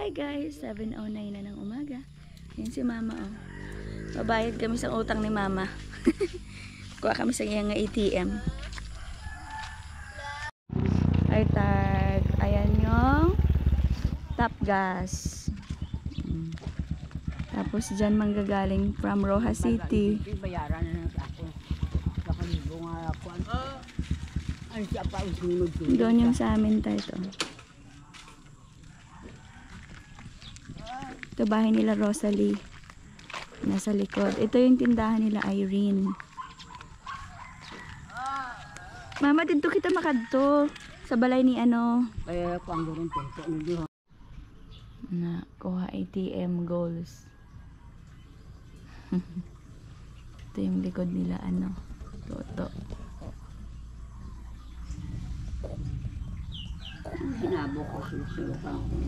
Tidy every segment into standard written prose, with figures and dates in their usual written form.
Hi guys, 7:09 na ng umaga. Yan si mama oh. Babayad kami sa utang ni mama. Kuha kami sa iyang ATM. Ay tag, ayan yung Top Gas. Tapos dyan manggagaling from Rojas City. Bayaran na lang ako. Nakalibo nga ako. Ano siya pa usunod ko. Doon yung sa amin tayo to. Ito bahay nila Rosalie. Nasa likod. Ito yung tindahan nila Irene. Mama, dito kita makadto. Sa balay ni ano. Kaya ako ang gawin pinto nito. Na, kuha ATM goals. Ito yung likod nila ano. Toto. Hinabo ko susukan ko.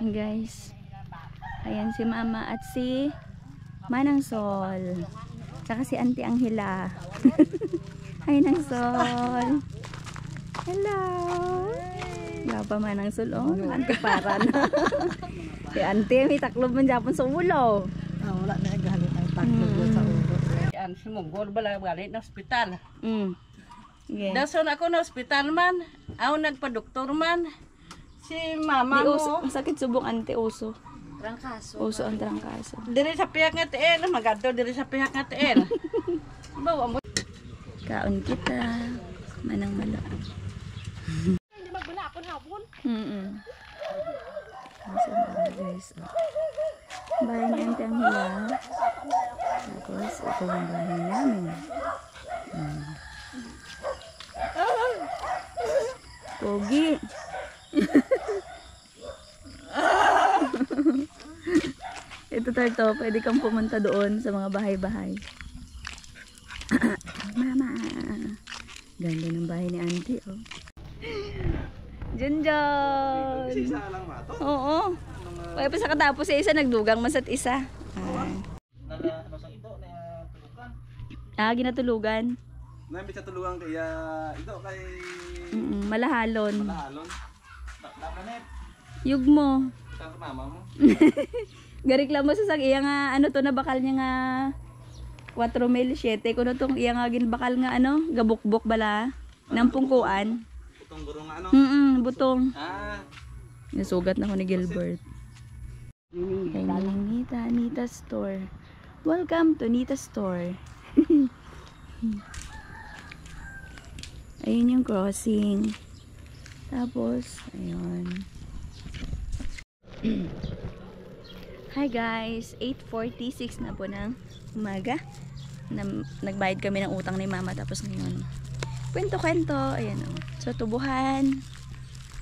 Guys, ayan si mama at si Manang Sol, tsaka si Auntie Angela. Hi Nang Sol. Hello. Gapa Manang Sol oh, Auntie para na. Si Auntie may taklob man Japon sa ulo. Wala na galit ang taklob sa ulo. Yan si Monggol bala galit na ospital. Yeah. Dason ako na ospital man, ako nagpa-doktor man. Si mama mo. Masakit subong Auntie uso. Trangkaso. Uso ang trangkaso. Diri sa pihak nga tiin, magadto diri sa pihak nga tiin. Bawa mo. Kaon kita. Manang malo. Hindi magbunapon hapon. Masa na guys. Bahay ni Auntie Angela. Tapos ito yung bahay namin. Pogi. Ito Tarto, pwede kang pumunta doon sa mga bahay-bahay. Mama. Ganda ng bahay ni Auntie oh. Junjun. Isa lang ba to? Oo. Kaya pa sa katapos sa isa nagdugang masat isa. Ano sa ito na tulugan? Ginatulugan. Nambit sa tulugan kaya ito kay Malahalon. Malahalon. Dapanet. Yugmo. Ito sa mama mo. Gareklamo sa sang iya nga ano to na bakal niya nga 4,700 kuno tong iya nga ginbakal nga ano gabukbok bala nang pungkuan. Butong guro nga ano? Butong. Nasugat na ko ni Gilbert. Kay Nita, Nita Store. Welcome to Nita Store. Ayun yung crossing. Tapos, ayun. Hi guys, 8:46 na po ng umaga. Nagbayad kami ng utang ni mama tapos ngayon. Kwento-kwento, ayan o. So, tubuhan,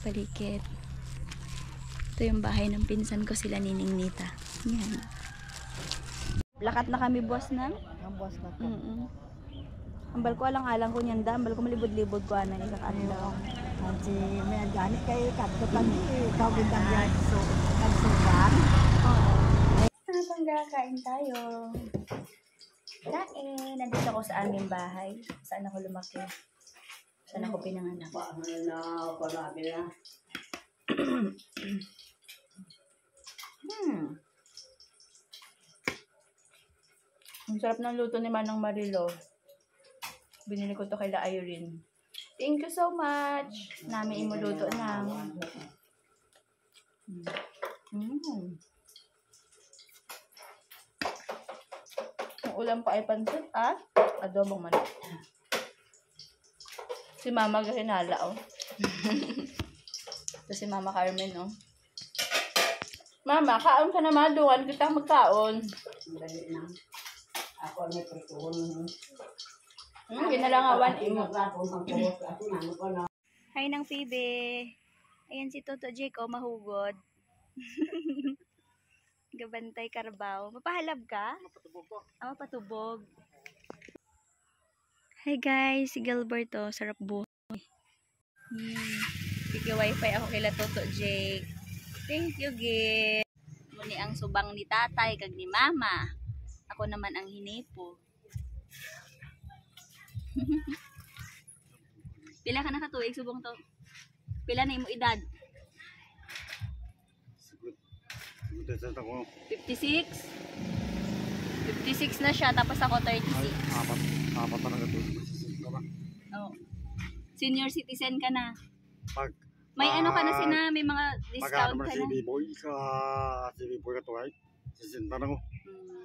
palikit. Ito yung bahay ng pinsan ko sila Nining Nita. Yan. Lakat na kami boss na. Ang boss na to. Ambal ko alang-alang ko niyan da. Ambal ko malibod-libod ko na isa kanila. Si may gani kay kadto tani tawag ang yan so kansugan. Kain tayo. Kain. Nandito ako sa aming bahay. Saan ako lumaki? Saan ako pinanganak? Paano na palabi na. Sarap ng luto ni Manang Marilo. Binili ko to kay La Irene. Thank you so much. Nami imuluto ng. Ang ulam pa ay pansit at adobong manok. Si Mama gahinala, oh. Ito si Mama Carmen, oh. Mama, kaon ka na madungan. Kita magkaon. Dali na. Ako may prituon. Ginalangawan. Ako na. Hi nang Phoebe. Ayan si Toto Jake, oh, mahugod. Gabantay Carabao. Mapahalab ka? Mapatubog po. Ah, mapatubog. Hi guys, si Gilberto. Sarap buhay. Sige, wifi ako kila Toto Jake. Thank you, Gil. Muni ang subang ni tatay kag ni mama. Ako naman ang hinipo. Pila ka na katuig subong to? Pila na imo edad? 56? 56 na siya, tapos ako 36. Apat na nagatuloy. Oh. Senior citizen ka na. Pag May ano ka na sina, may mga discount ka na. si B-Boy ka to ay. Sisinta na ko.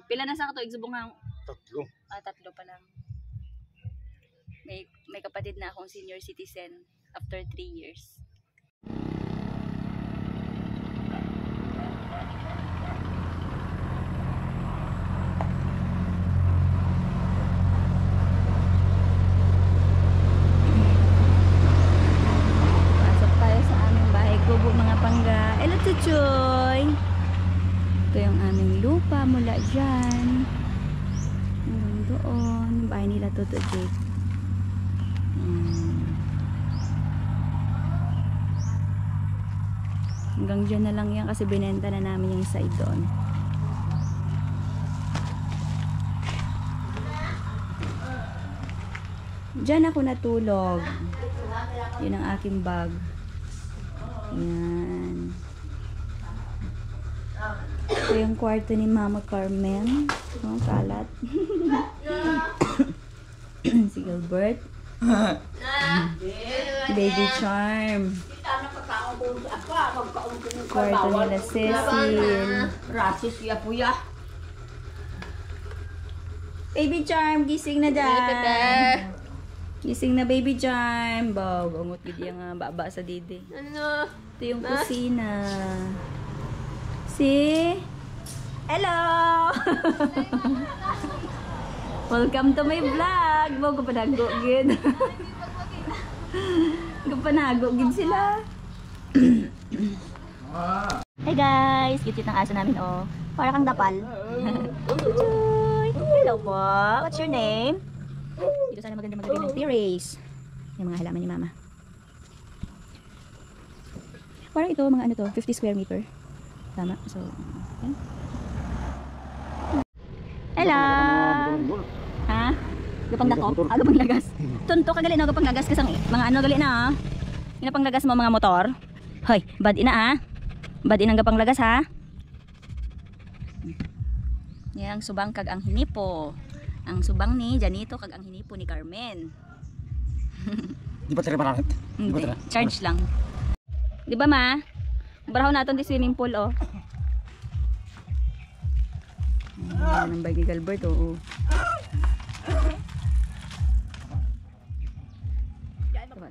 Pila na sa katuig subong nga? 3. Ah, 3 pa lang. May kapatid na akong senior citizen after 3 years. Pasok tayo sa aming bahay kubo mga pangga. Hello, Chuchoy! Ito yung aming lupa mula dyan. Hanggang doon. Bahay nila Toto Jake. Hanggang dyan na lang yan kasi binenta na namin yung side doon. Dyan ako natulog. Yun ang aking bag. Yan. Ito yung kwarto ni Mama Carmen. Oh, kalat. Si Gilbert. Baby Charm. Kwarto nila Cecil. Rasis ya puya. Baby Charm, gising na dyan. Gising na Baby Charm. Baw, bangot gid yung baba sa didi. Ano? Ito yung kusina. Hello! Welcome to my vlog. Baw, kapanago gid. Kapanago gid sila. Hey guys! Cute ng aso namin, oh. Para kang dapal. Hello po. What's your name? Dito sana maganda ng terrace. Yung mga halaman ni Mama. Parang ito, mga ano to, 50 square meter. Tama. So, okay. Hello! Ha? Gapang dako? Ah, gapang lagas. Tunto ka gali na gapang lagas kasang mga ano gali na, ha? Ginapang lagas mo mga motor. Hoy, bad ina, ha? Bad inang gapang lagas, ha? Yang subang kag ang hinipo. Ang subang ni Janito kag ang hinipo ni Carmen. Di ba tira maranit? Hindi, charge lang. Di ba, Ma? Baraho natin di swimming pool, oh. Ayan ang bag ni Gilbert, oh.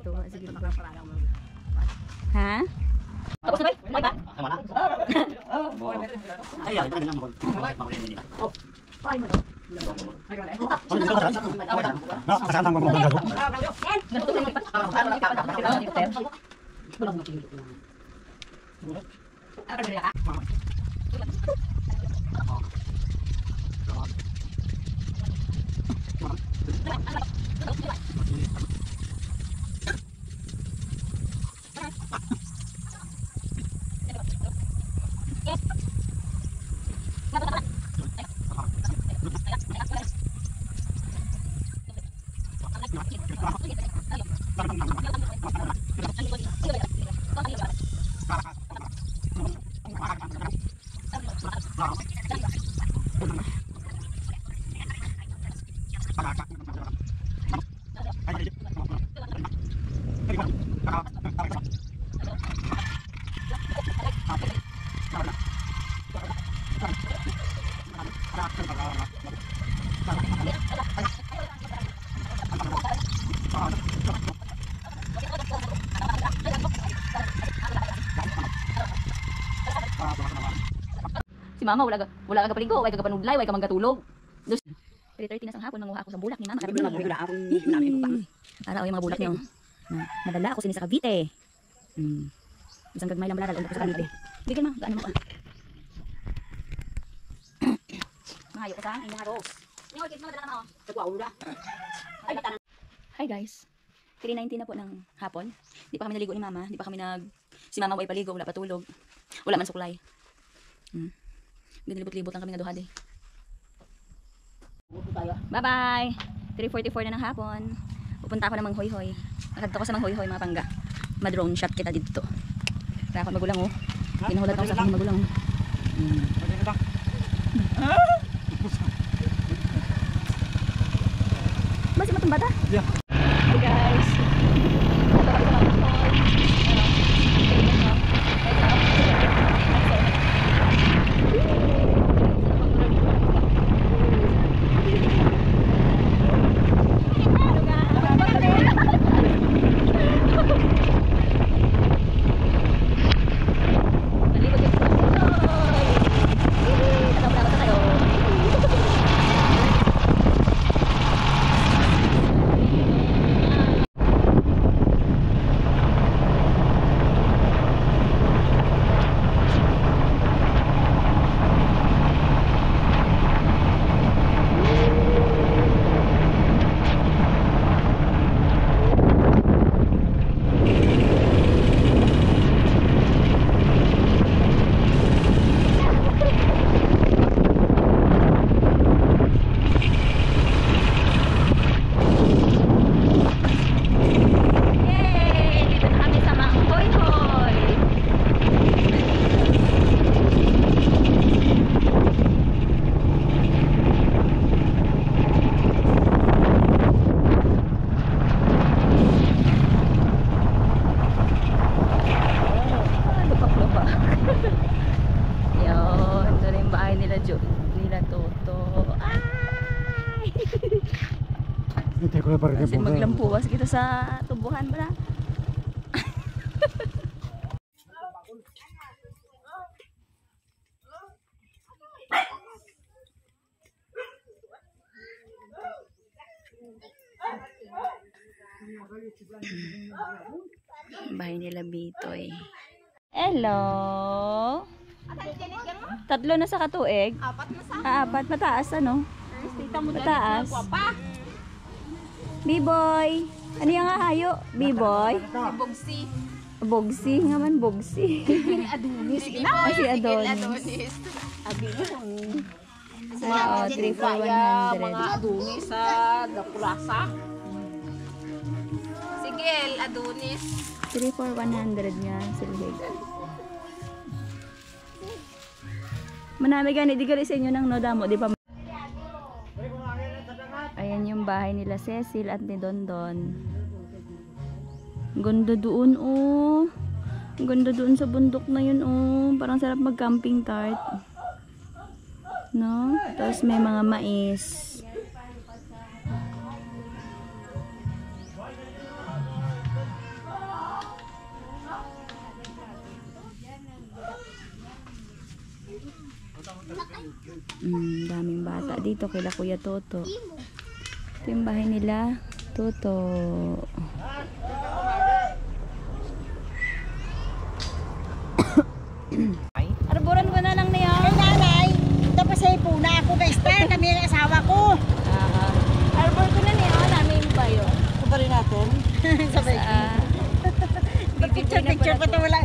Tuwa, sige. Ha? Tapos na ba? May ba? Ay, ay, ay, naman. mama, wala ka paligo, wala ka panudlay, wala ka manggatulog. 3:30 na sang hapon, manguha ako sa bulak ni mama. Ara, o yung mga bulak niyo. Madala ako sinisa Cavite. Isang gagmay lang balala, ko sa Cavite. Bigyan mo, gaano mo ka. Mahayo ko sang inyong arroz. Hi guys. 3:19 na po ng hapon. Di pa kami naligo ni mama. Si mama ay paligo, wala patulog. Wala man suklay. Ginilibot-libot lang kami na duhade. Bye-bye! 3:44 na ng hapon. Pupunta ako ng Manghoyhoy. Nakadto ko sa Manghoyhoy, mga pangga. Ma-drone shot kita dito. Kaya ako magulang oh. Pinahulat ako sa aking magulang oh. Masih matang bata? Yeah. Hi guys. Kasi maglampuwas kita sa tubuhan ba na? Bahay nila Bitoy. Hello! Tatlo na sa katuig? Apat na sa? Apat. Mataas ano? Mataas. B-boy. Ano yung hayo? B-boy? Bogsi. Bogsi nga man, bogsi. Adonis. Si Adonis. Abi yun. Oo, 3 for 100. Mga Adonis sa Dakulasa. Sige, Adonis. 3 for 100 nga, silhig. Manami gani, di gali sa inyo ng nodamo, di pa. Ayan yung bahay nila Cecil at ni Dondon. Ganda doon oh. Ganda doon sa bundok na yun oh. Parang sarap mag-camping tart. No? Tapos may mga mais. Daming bata dito kila Kuya Toto. Ito yung bahay nila Toto. Arboran ko na lang niya. Ay nanay, tapos ay puna ako guys. Kami ang asawa ko. Arbor ko na niya. Namin ba yun? Ito rin natin. Sabay. Picture pa ito wala.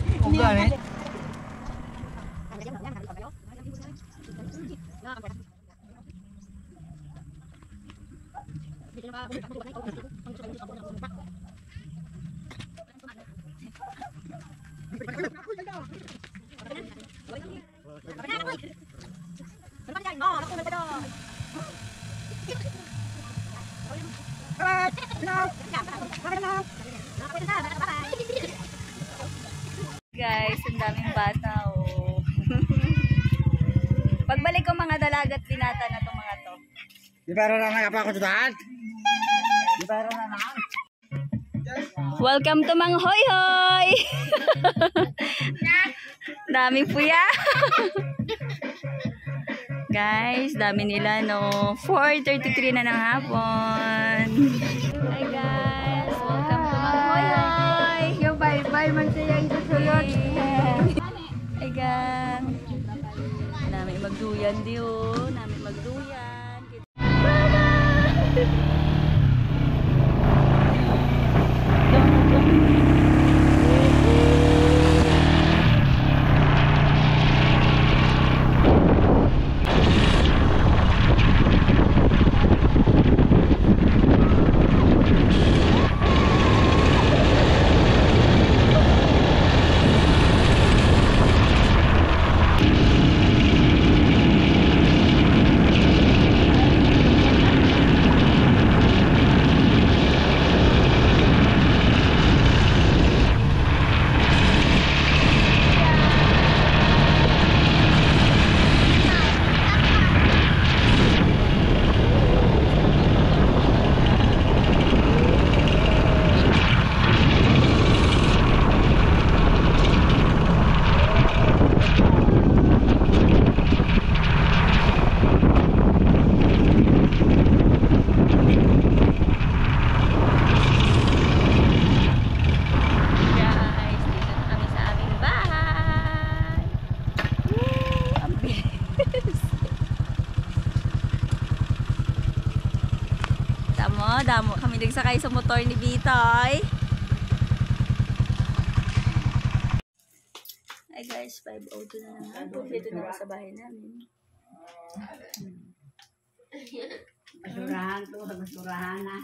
Guys, ang daming bata oh. Pagbalik ko mga dalagat binata na itong mga to. Di ba rin na ako tutaan? Di ba rin na? Welcome to Manghoyhoy! Daming puya! Guys, dami nila, no? 4:33 na ng hapon. Hi guys! Welcome to Maghoy! Yung bye-bye man siya yung susunod. Hi gang! Namin magduyan di oh. Namin magduyan. Damo kami nagsakay sa motor ni Bitoy. Hi guys, 5:02 na naman. Dito na sa bahay namin. Basurahan to, basurahan na.